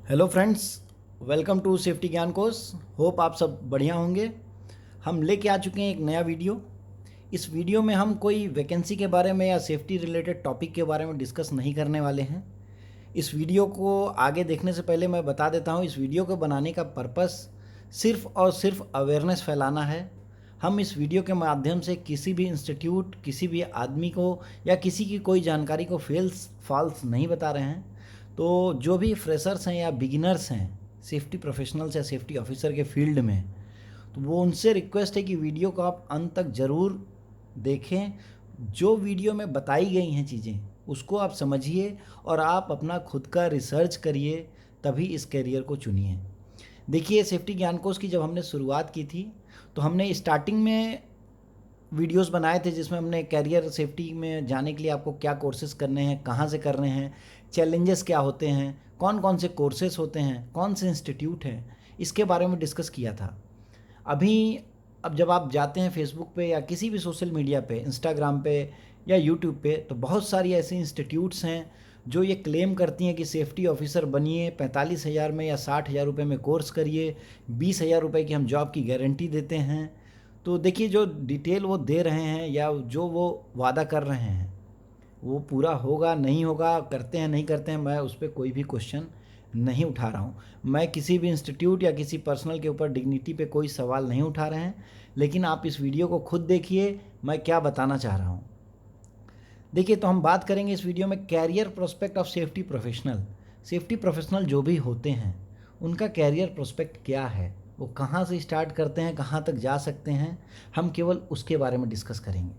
Hello friends, welcome to safety ज्ञान course. Hope आप सब बढ़िया होंगे। हम लेके आ चुके हैं एक नया वीडियो। इस वीडियो में हम कोई वैकेंसी के बारे में या सेफ्टी रिलेटेड टॉपिक के बारे में डिस्कस नहीं करने वाले हैं। इस वीडियो को आगे देखने से पहले मैं बता देता हूँ, इस वीडियो को बनाने का पर्पस सिर्फ़ और सिर्फ अवेयरनेस फैलाना है। हम इस वीडियो के माध्यम से किसी भी इंस्टीट्यूट, किसी भी आदमी को या किसी की कोई जानकारी को फॉल्स नहीं बता रहे हैं। तो जो भी फ्रेशर्स हैं या बिगिनर्स हैं सेफ्टी प्रोफेशनल्स या सेफ्टी ऑफिसर के फील्ड में, तो वो उनसे रिक्वेस्ट है कि वीडियो को आप अंत तक ज़रूर देखें। जो वीडियो में बताई गई हैं चीज़ें उसको आप समझिए और आप अपना खुद का रिसर्च करिए, तभी इस करियर को चुनिए। देखिए, सेफ्टी ज्ञान कोर्स की जब हमने शुरुआत की थी तो हमने स्टार्टिंग में वीडियोस बनाए थे जिसमें हमने कैरियर सेफ्टी में जाने के लिए आपको क्या कोर्सेज़ करने हैं, कहाँ से करने हैं, चैलेंजेस क्या होते हैं, कौन कौन से कोर्सेज़ होते हैं, कौन से इंस्टीट्यूट हैं, इसके बारे में डिस्कस किया था। अभी अब जब आप जाते हैं फेसबुक पे या किसी भी सोशल मीडिया पे, इंस्टाग्राम पे या यूट्यूब पे, तो बहुत सारी ऐसे इंस्टीट्यूट्स हैं जो ये क्लेम करती हैं कि सेफ्टी ऑफिसर बनिए, 45,000 में या 60,000 रुपये में कोर्स करिए, 20,000 रुपये की हम जॉब की गारंटी देते हैं। तो देखिए, जो डिटेल वो दे रहे हैं या जो वो वादा कर रहे हैं वो पूरा होगा नहीं होगा, करते हैं नहीं करते हैं, मैं उस पर कोई भी क्वेश्चन नहीं उठा रहा हूँ। मैं किसी भी इंस्टीट्यूट या किसी पर्सनल के ऊपर डिग्निटी पे कोई सवाल नहीं उठा रहे हैं, लेकिन आप इस वीडियो को खुद देखिए मैं क्या बताना चाह रहा हूँ। देखिए, तो हम बात करेंगे इस वीडियो में career prospect of safety professional. Safety professional जो भी होते हैं उनका कैरियर प्रोस्पेक्ट क्या है, वो कहाँ से स्टार्ट करते हैं, कहाँ तक जा सकते हैं, हम केवल उसके बारे में डिस्कस करेंगे।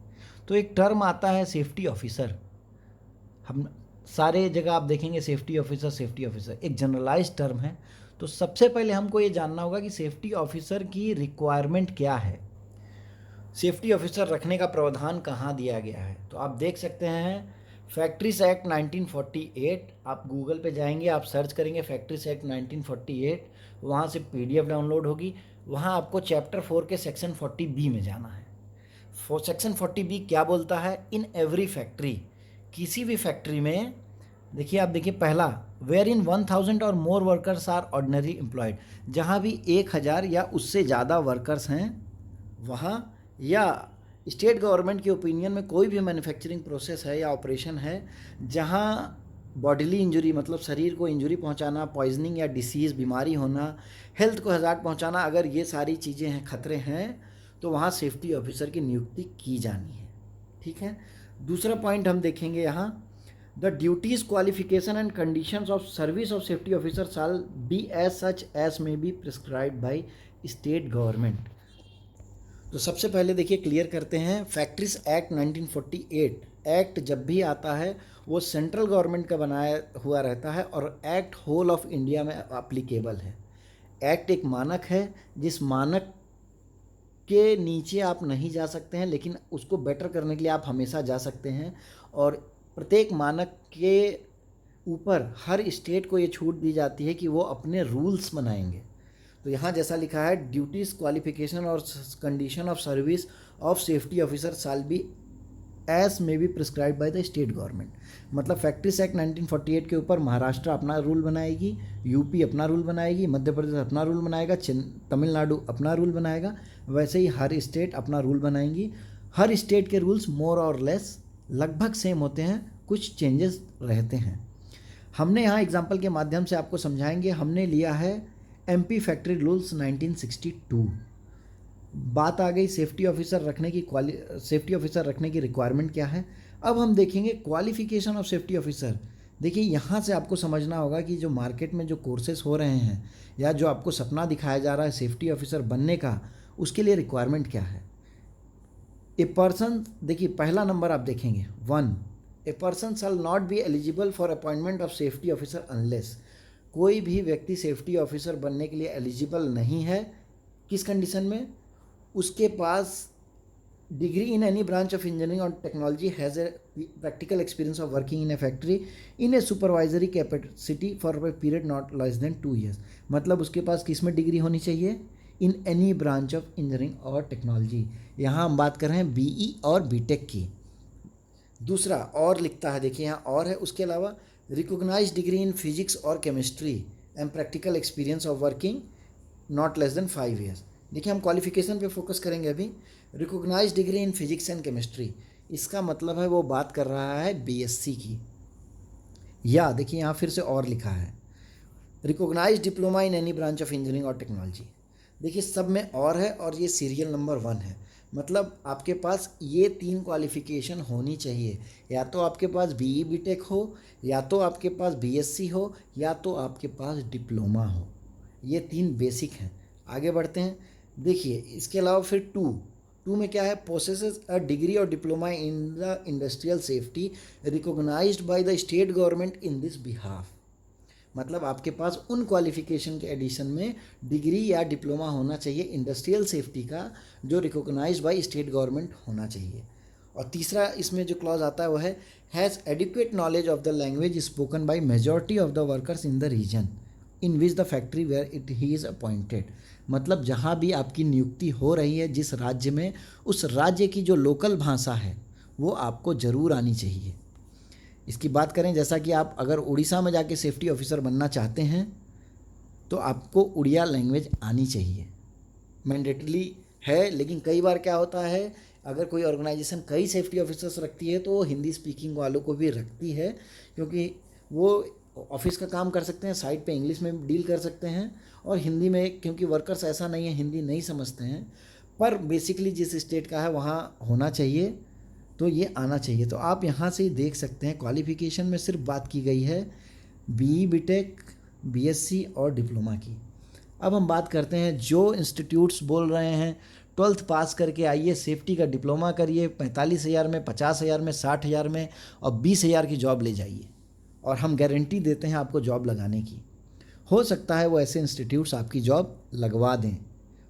तो एक टर्म आता है सेफ्टी ऑफिसर। हम सारे जगह आप देखेंगे सेफ्टी ऑफिसर एक जनरलाइज टर्म है। तो सबसे पहले हमको ये जानना होगा कि सेफ्टी ऑफिसर की रिक्वायरमेंट क्या है, सेफ्टी ऑफिसर रखने का प्रावधान कहाँ दिया गया है। तो आप देख सकते हैं फैक्ट्रीज एक्ट 1948। आप गूगल पे जाएंगे, आप सर्च करेंगे फैक्ट्रीज एक्ट 1948, वहाँ से पीडीएफ डाउनलोड होगी। वहाँ आपको चैप्टर 4 के सेक्शन 40B में जाना है। सेक्शन 40B क्या बोलता है? इन एवरी फैक्ट्री, किसी भी फैक्ट्री में, देखिए आप देखिए पहला, वेयर इन 1000 और मोर वर्कर्स आर ऑर्डिनरी एम्प्लॉयड, जहाँ भी 1000 या उससे ज़्यादा वर्कर्स हैं वहाँ, या स्टेट गवर्नमेंट के ओपिनियन में कोई भी मैन्युफैक्चरिंग प्रोसेस है या ऑपरेशन है जहाँ बॉडीली इंजरी मतलब शरीर को इंजरी पहुंचाना, पॉइजनिंग या डिसीज़ बीमारी होना, हेल्थ को हज़ार्ड पहुंचाना, अगर ये सारी चीज़ें हैं, खतरे हैं, तो वहाँ सेफ्टी ऑफिसर की नियुक्ति की जानी है। ठीक है। दूसरा पॉइंट हम देखेंगे यहाँ, the duties qualification and conditions of service of safety officer shall be as such as may be prescribed by state government. तो सबसे पहले देखिए क्लियर करते हैं, फैक्ट्रीज एक्ट 1948 एक्ट जब भी आता है वो सेंट्रल गवर्नमेंट का बनाया हुआ रहता है और एक्ट होल ऑफ इंडिया में अप्लीकेबल है। एक्ट एक मानक है, जिस मानक के नीचे आप नहीं जा सकते हैं, लेकिन उसको बेटर करने के लिए आप हमेशा जा सकते हैं। और प्रत्येक मानक के ऊपर हर स्टेट को ये छूट दी जाती है कि वो अपने रूल्स बनाएंगे। तो यहाँ जैसा लिखा है, ड्यूटीज़ क्वालिफिकेशन और condition of service of safety officer shall be as may be prescribe by the state government. मतलब फैक्ट्रीज एक्ट 1948 के ऊपर महाराष्ट्र अपना रूल बनाएगी, यूपी अपना रूल बनाएगी, मध्य प्रदेश अपना रूल बनाएगा, तमिलनाडु अपना रूल बनाएगा, वैसे ही हर स्टेट अपना रूल बनाएंगी। हर स्टेट के रूल्स मोर और लेस लगभग सेम होते हैं, कुछ चेंजेस रहते हैं। हमने यहाँ एग्जाम्पल के माध्यम से आपको समझाएंगे। हमने लिया है एमपी फैक्ट्री रूल्स 1962। बात आ गई सेफ्टी ऑफिसर रखने की रिक्वायरमेंट क्या है। अब हम देखेंगे क्वालिफिकेशन ऑफ सेफ्टी ऑफिसर। देखिए, यहाँ से आपको समझना होगा कि जो मार्केट में जो कोर्सेज हो रहे हैं या जो आपको सपना दिखाया जा रहा है सेफ्टी ऑफिसर बनने का, उसके लिए रिक्वायरमेंट क्या है। ए पर्सन, देखिए पहला नंबर आप देखेंगे 1, a person shall not be eligible for appointment of safety officer unless. कोई भी व्यक्ति सेफ्टी ऑफिसर बनने के लिए एलिजिबल नहीं है। किस कंडीशन में? उसके पास degree in any branch of engineering और technology, has a practical experience of working in a factory in a supervisory capacity for a period not less than 2 years। मतलब उसके पास किस में डिग्री होनी चाहिए? इन एनी ब्रांच ऑफ इंजीनियरिंग और technology. यहाँ हम बात कर रहे हैं बीई और बीटेक की। दूसरा और लिखता है, देखिए यहाँ और है, उसके अलावा रिकॉग्नाइज्ड डिग्री इन फिजिक्स और chemistry and practical experience of working not less than 5 years. देखिए हम क्वालिफिकेशन पे फोकस करेंगे अभी। Recognised degree in physics and chemistry, इसका मतलब है वो बात कर रहा है बीएससी की। या देखिए यहाँ फिर से और लिखा है recognised diploma in any branch of engineering और टेक्नोलॉजी। देखिए सब में और है और ये सीरियल नंबर 1 है, मतलब आपके पास ये 3 क्वालिफिकेशन होनी चाहिए। या तो आपके पास बीई बीटेक हो, या तो आपके पास बीएससी हो, या तो आपके पास डिप्लोमा हो। ये 3 बेसिक हैं। आगे बढ़ते हैं। देखिए इसके अलावा फिर टू में क्या है, पोसेसेस अ डिग्री और diploma in the industrial safety recognised by the state government in this behalf. मतलब आपके पास उन क्वालिफिकेशन के एडिशन में डिग्री या डिप्लोमा होना चाहिए इंडस्ट्रियल सेफ्टी का, जो रिकॉग्नाइज्ड बाय स्टेट गवर्नमेंट होना चाहिए। और तीसरा इसमें जो क्लॉज आता है वो है has adequate knowledge of the language spoken by majority of the workers in the region in which the factory where it he is appointed. मतलब जहाँ भी आपकी नियुक्ति हो रही है जिस राज्य में, उस राज्य की जो लोकल भाषा है वो आपको ज़रूर आनी चाहिए। इसकी बात करें, जैसा कि आप अगर उड़ीसा में जाके सेफ्टी ऑफिसर बनना चाहते हैं तो आपको उड़िया लैंग्वेज आनी चाहिए, मैंडेटरी है। लेकिन कई बार क्या होता है, अगर कोई ऑर्गेनाइजेशन कई सेफ्टी ऑफिसर्स रखती है तो वो हिंदी स्पीकिंग वालों को भी रखती है, क्योंकि वो ऑफिस का काम कर सकते हैं, साइड पे इंग्लिश में डील कर सकते हैं और हिंदी में, क्योंकि वर्कर्स ऐसा नहीं है हिंदी नहीं समझते हैं, पर बेसिकली जिस स्टेट का है वहाँ होना चाहिए, तो ये आना चाहिए। तो आप यहाँ से ही देख सकते हैं क्वालिफ़िकेशन में सिर्फ बात की गई है बीई बीटेक बीएससी और डिप्लोमा की। अब हम बात करते हैं जो इंस्टीट्यूट्स बोल रहे हैं 12th पास करके आइए, सेफ्टी का डिप्लोमा करिए, 45,000 में, 50,000 में, 60,000 में और 20,000 की जॉब ले जाइए और हम गारंटी देते हैं आपको जॉब लगाने की। हो सकता है वो ऐसे इंस्टीट्यूट्स आपकी जॉब लगवा दें,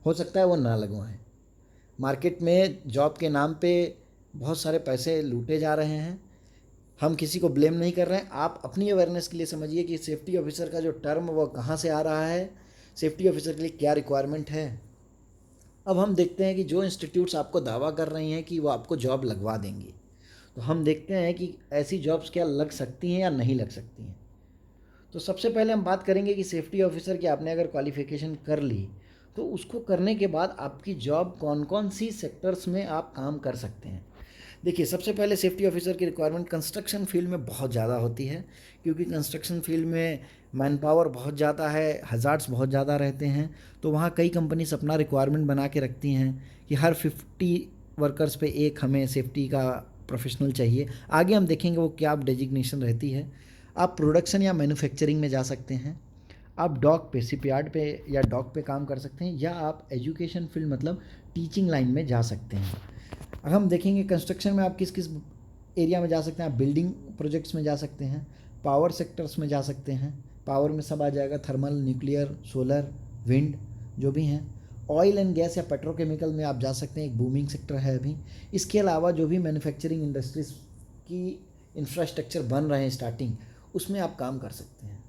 हो सकता है वो ना लगवाएं। मार्केट में जॉब के नाम पे बहुत सारे पैसे लूटे जा रहे हैं, हम किसी को ब्लेम नहीं कर रहे हैं। आप अपनी अवेयरनेस के लिए समझिए कि सेफ्टी ऑफिसर का जो टर्म वो कहाँ से आ रहा है, सेफ्टी ऑफिसर के लिए क्या रिक्वायरमेंट है। अब हम देखते हैं कि जो इंस्टीट्यूट्स आपको दावा कर रही हैं कि वो आपको जॉब लगवा देंगी, तो हम देखते हैं कि ऐसी जॉब्स क्या लग सकती हैं या नहीं लग सकती हैं। तो सबसे पहले हम बात करेंगे कि सेफ्टी ऑफिसर की आपने अगर क्वालिफ़िकेशन कर ली तो उसको करने के बाद आपकी जॉब कौन कौन सी सेक्टर्स में आप काम कर सकते हैं। देखिए सबसे पहले सेफ्टी ऑफिसर की रिक्वायरमेंट कंस्ट्रक्शन फील्ड में बहुत ज़्यादा होती है, क्योंकि कंस्ट्रक्शन फील्ड में मैन पावर बहुत ज़्यादा है, हज़ार्ड्स बहुत ज़्यादा रहते हैं। तो वहाँ कई कंपनीज अपना रिक्वायरमेंट बना के रखती हैं कि हर 50 वर्कर्स पे एक हमें सेफ्टी का प्रोफेशनल चाहिए। आगे हम देखेंगे वो क्या डेजिग्नेशन रहती है। आप प्रोडक्शन या मैन्युफैक्चरिंग में जा सकते हैं, आप डॉक पे, शिपयार्ड पे या डॉक पे काम कर सकते हैं, या आप एजुकेशन फील्ड मतलब टीचिंग लाइन में जा सकते हैं। अब हम देखेंगे कंस्ट्रक्शन में आप किस किस एरिया में जा सकते हैं। आप बिल्डिंग प्रोजेक्ट्स में जा सकते हैं, पावर सेक्टर्स में जा सकते हैं, पावर में सब आ जाएगा, थर्मल, न्यूक्लियर, सोलर, विंड जो भी हैं। ऑयल एंड गैस या पेट्रोकेमिकल में आप जा सकते हैं, एक बूमिंग सेक्टर है अभी। इसके अलावा जो भी मैन्युफैक्चरिंग इंडस्ट्रीज़ की इंफ्रास्ट्रक्चर बन रहे हैं स्टार्टिंग, उसमें आप काम कर सकते हैं।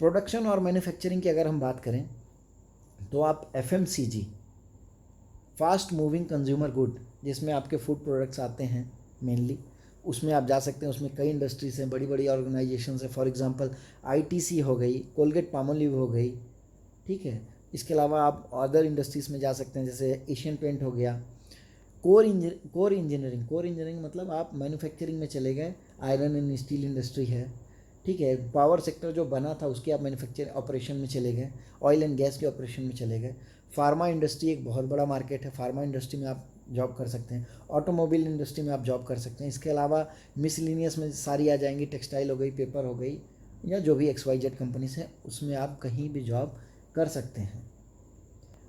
प्रोडक्शन और मैन्युफैक्चरिंग की अगर हम बात करें तो आप FMCG, fast moving consumer good, जिसमें आपके फूड प्रोडक्ट्स आते हैं मेनली, उसमें आप जा सकते हैं। उसमें कई इंडस्ट्रीज हैं, बड़ी बड़ी ऑर्गेनाइजेशंस हैं। फॉर एग्जांपल आईटीसी हो गई, कोलगेट पामोलिव हो गई, ठीक है। इसके अलावा आप अदर इंडस्ट्रीज़ में जा सकते हैं, जैसे एशियन पेंट हो गया। कोर इंजीनियरिंग मतलब आप मैन्युफैक्चरिंग में चले गए, आयरन एंड स्टील इंडस्ट्री है, ठीक है। पावर सेक्टर जो बना था उसके आप मैन्युफैक्चरिंग ऑपरेशन में चले गए, ऑयल एंड गैस के ऑपरेशन में चले गए। फार्मा इंडस्ट्री एक बहुत बड़ा मार्केट है, फार्मा इंडस्ट्री में आप जॉब कर सकते हैं। ऑटोमोबाइल इंडस्ट्री में आप जॉब कर सकते हैं। इसके अलावा मिसलिनियस में सारी आ जाएंगी, टेक्सटाइल हो गई, पेपर हो गई, या जो भी XYZ कंपनीज हैं उसमें आप कहीं भी जॉब कर सकते हैं।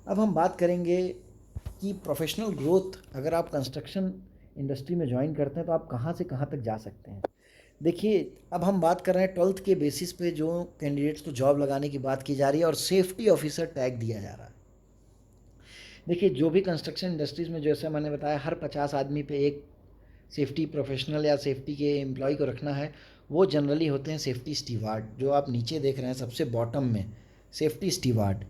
अब हम बात करेंगे कि प्रोफेशनल ग्रोथ अगर आप कंस्ट्रक्शन इंडस्ट्री में ज्वाइन करते हैं तो आप कहाँ से कहाँ तक जा सकते हैं। देखिए अब हम बात कर रहे हैं 12th के बेसिस पे जो कैंडिडेट्स को जॉब लगाने की बात की जा रही है और सेफ्टी ऑफिसर टैग दिया जा रहा है। देखिए जो भी कंस्ट्रक्शन इंडस्ट्रीज़ में, जैसे मैंने बताया, हर 50 आदमी पे एक सेफ्टी प्रोफेशनल या सेफ्टी के एम्प्लॉय को रखना है। वो जनरली होते हैं सेफ्टी स्टीवार्ड, जो आप नीचे देख रहे हैं सबसे बॉटम में, सेफ्टी स्टीवार्ड।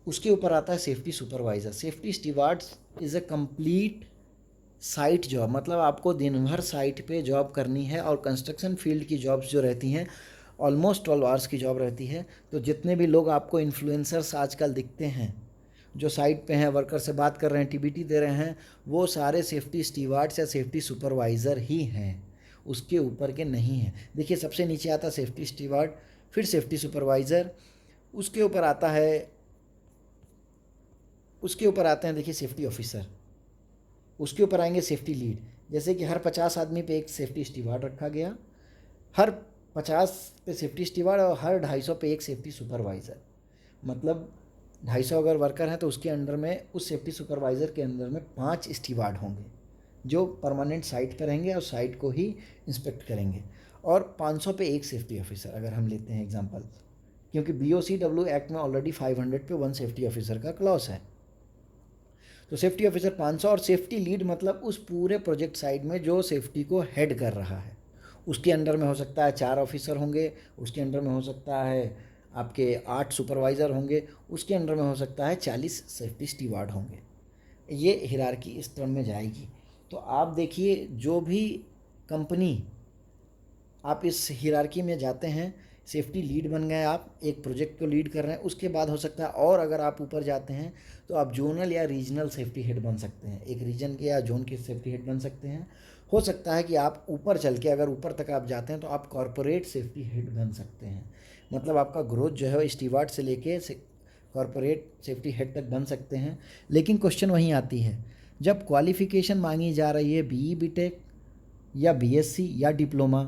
उसके ऊपर आता है safety supervisor. Safety stewards is a complete site job, मतलब आपको दिन भर साइट पे जॉब करनी है। और कंस्ट्रक्शन फील्ड की जॉब्स जो रहती हैं ऑलमोस्ट 12 आवर्स की जॉब रहती है। तो जितने भी लोग आपको इन्फ्लुएंसर्स आजकल दिखते हैं, जो साइट पे हैं, वर्कर से बात कर रहे हैं, टीबीटी दे रहे हैं, वो सारे सेफ्टी स्टीवार्ड्स या सेफ्टी सुपरवाइज़र ही हैं, उसके ऊपर के नहीं हैं। देखिए सबसे नीचे आता है सेफ्टी स्टीवार्ड, फिर सेफ्टी सुपरवाइज़र, उसके ऊपर आता है, उसके ऊपर आते हैं देखिए सेफ्टी ऑफिसर, उसके ऊपर आएंगे सेफ्टी लीड। जैसे कि हर 50 आदमी पे एक सेफ्टी स्टीवार्ड रखा गया, हर 50 पे सेफ्टी स्टीवार्ड और हर 250 पे एक सेफ्टी सुपरवाइज़र। मतलब 250 अगर वर्कर हैं तो उसके अंडर में, उस सेफ्टी सुपरवाइज़र के अंदर में 5 स्टीवार्ड होंगे जो परमानेंट साइट पर रहेंगे और साइट को ही इंस्पेक्ट करेंगे। और 500 पे एक सेफ्टी ऑफिसर अगर हम लेते हैं एग्जांपल, क्योंकि BOCW एक्ट में ऑलरेडी 500 पे 1 सेफ्टी ऑफिसर का क्लॉज है। तो सेफ्टी ऑफिसर 500 और सेफ्टी लीड मतलब उस पूरे प्रोजेक्ट साइट में जो सेफ्टी को हेड कर रहा है, उसके अंडर में हो सकता है 4 ऑफिसर होंगे, उसके अंडर में हो सकता है आपके 8 सुपरवाइज़र होंगे, उसके अंडर में हो सकता है 40 सेफ्टी स्टीवार्ड होंगे। ये हिरार्की इस टर्म में जाएगी। तो आप देखिए जो भी कंपनी आप इस हिरार्की में जाते हैं, सेफ्टी लीड बन गए आप, एक प्रोजेक्ट को लीड कर रहे हैं, उसके बाद हो सकता है और अगर आप ऊपर जाते हैं तो आप जोनल या रीजनल सेफ्टी हेड बन सकते हैं, एक रीजन के या जोन के सेफ्टी हेड बन सकते हैं। हो सकता है कि आप ऊपर चल के, अगर ऊपर तक आप जाते हैं तो आप कॉरपोरेट सेफ्टी हेड बन सकते हैं। मतलब आपका ग्रोथ जो है स्टीवार्ड से लेके कॉरपोरेट सेफ्टी हेड तक बन सकते हैं। लेकिन क्वेश्चन वहीं आती है, जब क्वालिफ़िकेशन मांगी जा रही है BE BTech या BSc या डिप्लोमा,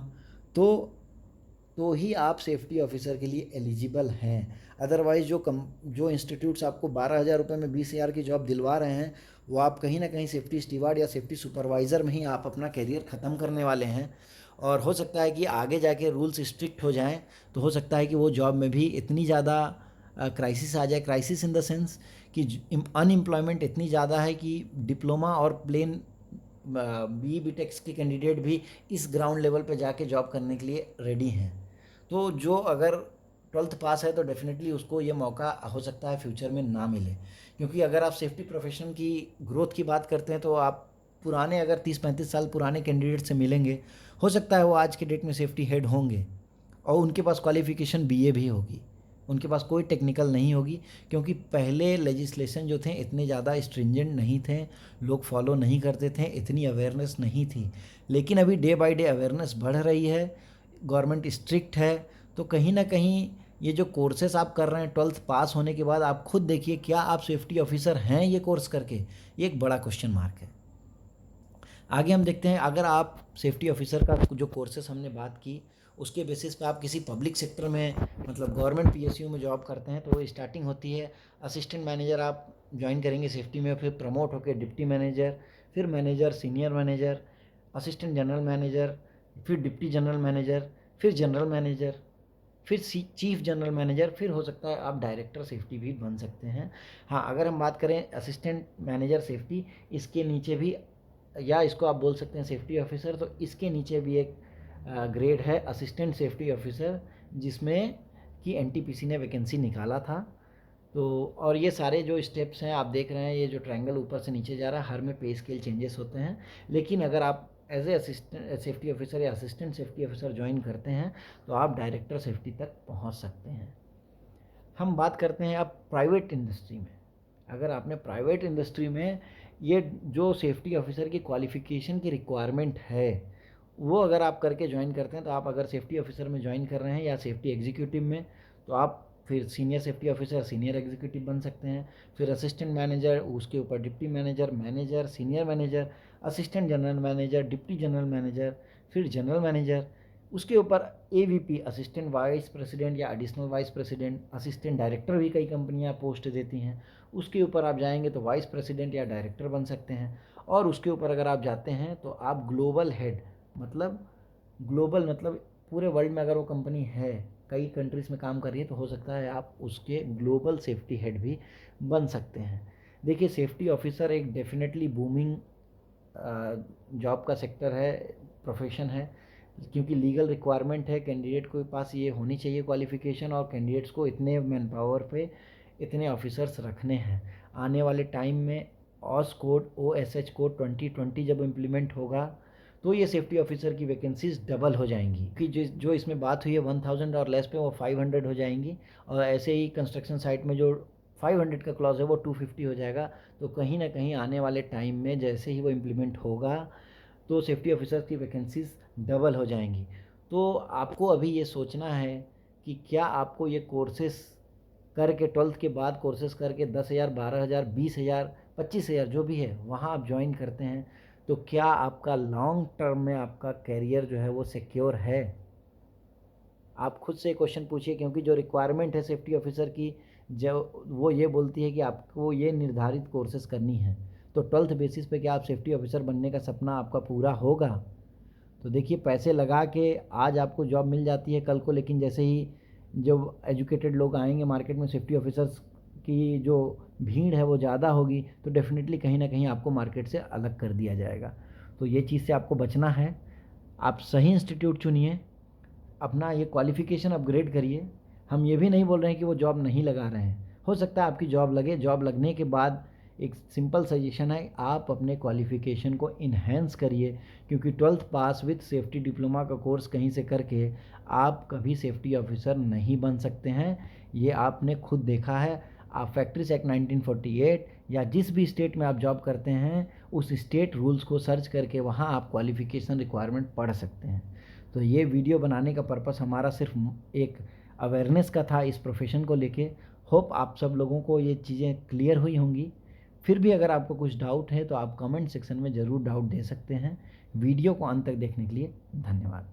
तो ही आप सेफ्टी ऑफिसर के लिए एलिजिबल हैं। अदरवाइज़ जो इंस्टीट्यूट्स आपको 12,000 रुपये में 20,000 की जॉब दिलवा रहे हैं, वो आप कहीं ना कहीं सेफ्टी स्टीवार्ड या सेफ्टी सुपरवाइज़र में ही आप अपना करियर ख़त्म करने वाले हैं। और हो सकता है कि आगे जाके रूल्स स्ट्रिक्ट हो जाएं, तो हो सकता है कि वो जॉब में भी इतनी ज़्यादा क्राइसिस आ जाए, क्राइसिस इन द सेंस कि अनएम्प्लॉयमेंट इतनी ज़्यादा है कि डिप्लोमा और प्लेन BE BTech के कैंडिडेट भी इस ग्राउंड लेवल पे जाके जॉब करने के लिए रेडी हैं। तो जो अगर 12th पास है तो डेफिनेटली उसको ये मौका हो सकता है फ्यूचर में ना मिले, क्योंकि अगर आप सेफ्टी प्रोफेशन की ग्रोथ की बात करते हैं तो आप पुराने, अगर 30-35 साल पुराने कैंडिडेट से मिलेंगे, हो सकता है वो आज के डेट में सेफ्टी हेड होंगे और उनके पास क्वालिफिकेशन BA भी होगी, उनके पास कोई टेक्निकल नहीं होगी, क्योंकि पहले लेजिस्लेशन जो थे इतने ज़्यादा स्ट्रिंजेंट नहीं थे, लोग फॉलो नहीं करते थे, इतनी अवेयरनेस नहीं थी। लेकिन अभी डे बाय डे अवेयरनेस बढ़ रही है, गवर्नमेंट स्ट्रिक्ट है। तो कहीं ना कहीं ये जो कोर्सेस आप कर रहे हैं 12th पास होने के बाद, आप खुद देखिए क्या आप सेफ्टी ऑफिसर हैं ये कोर्स करके, ये एक बड़ा क्वेश्चन मार्क है। आगे हम देखते हैं, अगर आप सेफ्टी ऑफिसर का जो कोर्सेस हमने बात की उसके बेसिस पे आप किसी पब्लिक सेक्टर में, मतलब गवर्नमेंट PSU में जॉब करते हैं, तो स्टार्टिंग होती है असिस्टेंट मैनेजर आप ज्वाइन करेंगे सेफ्टी में, फिर प्रमोट होकर डिप्टी मैनेजर, फिर manager, senior manager, assistant general manager, फिर डिप्टी जनरल मैनेजर, फिर जनरल मैनेजर, फिर चीफ जनरल मैनेजर, फिर हो सकता है आप डायरेक्टर सेफ्टी भी बन सकते हैं। हाँ, अगर हम बात करें असिस्टेंट मैनेजर सेफ्टी, इसके नीचे भी, या इसको आप बोल सकते हैं सेफ्टी ऑफिसर, तो इसके नीचे भी एक ग्रेड है असिस्टेंट सेफ्टी ऑफिसर, जिसमें कि NTPC ने वैकेंसी निकाला था। तो और ये सारे जो स्टेप्स हैं आप देख रहे हैं, ये जो ट्रायंगल ऊपर से नीचे जा रहा है, हर में पे स्केल चेंजेस होते हैं। लेकिन अगर आप as a assistant safety officer या असिस्टेंट सेफ्टी ऑफिसर ज्वाइन करते हैं तो आप डायरेक्टर सेफ्टी तक पहुंच सकते हैं। हम बात करते हैं अब प्राइवेट इंडस्ट्री में। अगर आपने प्राइवेट इंडस्ट्री में ये जो सेफ्टी ऑफिसर की क्वालिफ़िकेशन की रिक्वायरमेंट है वो अगर आप करके ज्वाइन करते हैं, तो आप अगर सेफ्टी ऑफिसर में ज्वाइन कर रहे हैं या सेफ्टी एग्जीक्यूटिव में, तो आप फिर senior safety officer, senior executive बन सकते हैं। फिर असिस्टेंट मैनेजर, उसके ऊपर deputy manager, manager, senior manager, assistant general manager, deputy general manager, फिर जनरल मैनेजर, उसके ऊपर AVP, असिस्टेंट वाइस प्रेसिडेंट या additional vice president, assistant director भी कई कंपनियां पोस्ट देती हैं। उसके ऊपर आप जाएंगे तो वाइस प्रेसिडेंट या डायरेक्टर बन सकते हैं। और उसके ऊपर अगर आप जाते हैं तो आप ग्लोबल हेड, मतलब ग्लोबल मतलब पूरे वर्ल्ड में अगर वो कंपनी है, कई कंट्रीज़ में काम कर रही है, तो हो सकता है आप उसके ग्लोबल सेफ्टी हेड भी बन सकते हैं। देखिए सेफ्टी ऑफिसर एक डेफिनेटली बूमिंग जॉब का सेक्टर है, प्रोफेशन है, क्योंकि लीगल रिक्वायरमेंट है, कैंडिडेट के पास ये होनी चाहिए क्वालिफ़िकेशन, और कैंडिडेट्स को इतने मैन पावर पे इतने ऑफिसर्स रखने हैं। आने वाले टाइम में OSH कोड 2020 जब इम्प्लीमेंट होगा तो ये सेफ्टी ऑफिसर की वैकेंसीज डबल हो जाएंगी कि जो इसमें बात हुई है 1000 और लेस पे वो 500 हो जाएंगी, और ऐसे ही कंस्ट्रक्शन साइट में जो 500 का क्लॉज है वो 250 हो जाएगा। तो कहीं ना कहीं आने वाले टाइम में जैसे ही वो इम्प्लीमेंट होगा तो सेफ्टी ऑफिसर की वैकेंसीज डबल हो जाएंगी। तो आपको अभी ये सोचना है कि क्या आपको ये कोर्सेस करके 12th के बाद कोर्सेस करके 10,000, 12,000, 20,000, 25,000 जो भी है वहाँ आप ज्वाइन करते हैं तो क्या आपका लॉन्ग टर्म में आपका कैरियर जो है वो सिक्योर है? आप खुद से क्वेश्चन पूछिए, क्योंकि जो रिक्वायरमेंट है सेफ्टी ऑफिसर की जो वो ये बोलती है कि आपको ये निर्धारित कोर्सेज करनी है। तो 12th बेसिस पे क्या आप सेफ्टी ऑफिसर बनने का सपना आपका पूरा होगा? तो देखिए, पैसे लगा के आज आपको जॉब मिल जाती है कल को, लेकिन जैसे ही जो एजुकेटेड लोग आएंगे मार्केट में, सेफ्टी ऑफिसर्स की जो भीड़ है वो ज़्यादा होगी, तो डेफिनेटली कहीं ना कहीं आपको मार्केट से अलग कर दिया जाएगा। तो ये चीज़ से आपको बचना है। आप सही इंस्टीट्यूट चुनिए, अपना ये क्वालिफ़िकेशन अपग्रेड करिए। हम ये भी नहीं बोल रहे हैं कि वो जॉब नहीं लगा रहे हैं, हो सकता है आपकी जॉब लगे। जॉब लगने के बाद एक सिंपल सजेशन है, आप अपने क्वालिफ़िकेशन को इन्हेंस करिए, क्योंकि 12th pass with safety diploma का कोर्स कहीं से करके आप कभी सेफ्टी ऑफिसर नहीं बन सकते हैं। ये आपने खुद देखा है। आप फैक्ट्रीज एक्ट 1948 या जिस भी स्टेट में आप जॉब करते हैं उस स्टेट रूल्स को सर्च करके वहाँ आप क्वालिफ़िकेशन रिक्वायरमेंट पढ़ सकते हैं। तो ये वीडियो बनाने का पर्पस हमारा सिर्फ एक अवेयरनेस का था इस प्रोफेशन को लेके। होप आप सब लोगों को ये चीज़ें क्लियर हुई होंगी। फिर भी अगर आपको कुछ डाउट है तो आप कमेंट सेक्शन में ज़रूर डाउट दे सकते हैं। वीडियो को अंत तक देखने के लिए धन्यवाद।